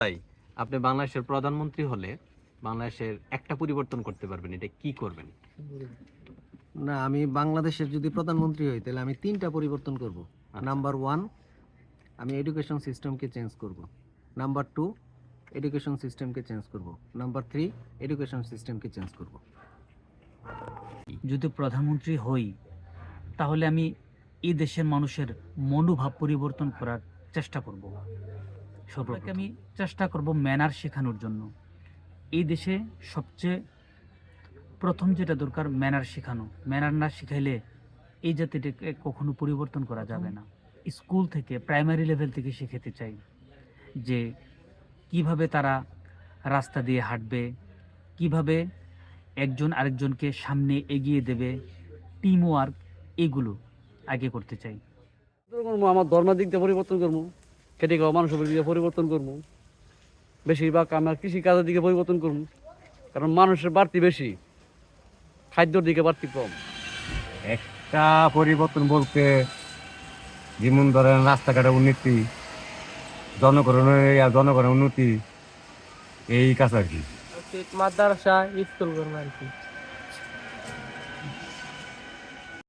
তাই আপনি বাংলাদেশের প্রধানমন্ত্রী হলে বাংলাদেশের একটা পরিবর্তন করতে পারবেন, এটা কি করবেন? না, আমি বাংলাদেশের যদি প্রধানমন্ত্রী হই তাহলে আমি 3টা পরিবর্তন করব। নাম্বার 1, আমি এডুকেশন সিস্টেমকে চেঞ্জ করব। নাম্বার 2, এডুকেশন সিস্টেমকে চেঞ্জ করব। নাম্বার 3, এডুকেশন সিস্টেমকে চেঞ্জ করব। যদি প্রধানমন্ত্রী হই তাহলে আমি এই দেশের মানুষের মনোভাব পরিবর্তন করার চেষ্টা করব। সবাইকে আমি চেষ্টা করব ম্যানার শেখানোর জন্য। এই দেশে সবচেয়ে প্রথম যেটা দরকার ম্যানার শেখানো। ম্যানার না শিখাইলে এই জাতিটাকে কখনো পরিবর্তন করা যাবে না। স্কুল থেকে প্রাইমারি লেভেল থেকে শিখাতে চাই যে কিভাবে তারা রাস্তা দিয়ে হাঁটবে, কিভাবে একজন আরেকজনকে সামনে এগিয়ে দেবে, টিম ওয়ার্ক, এগুলো আগে করতে চাই। আমার ধর্মের দিক দিয়ে পরিবর্তন করবো, খেটে খাওয়া মানুষের দিক দিয়ে পরিবর্তন করবো, বেশিরভাগ আমার কৃষি কাজের দিকে পরিবর্তন করবো, কারণ মানুষের বাড়তি বেশি, খাদ্যর দিকে বাড়তি কম। একটা পরিবর্তন বলতে যেমন ধরেন রাস্তাঘাটের উন্নতি, জনগণের উন্নতি, এই কাজ আর কি। মাদ্রাসা স্কুল করবো আর কি।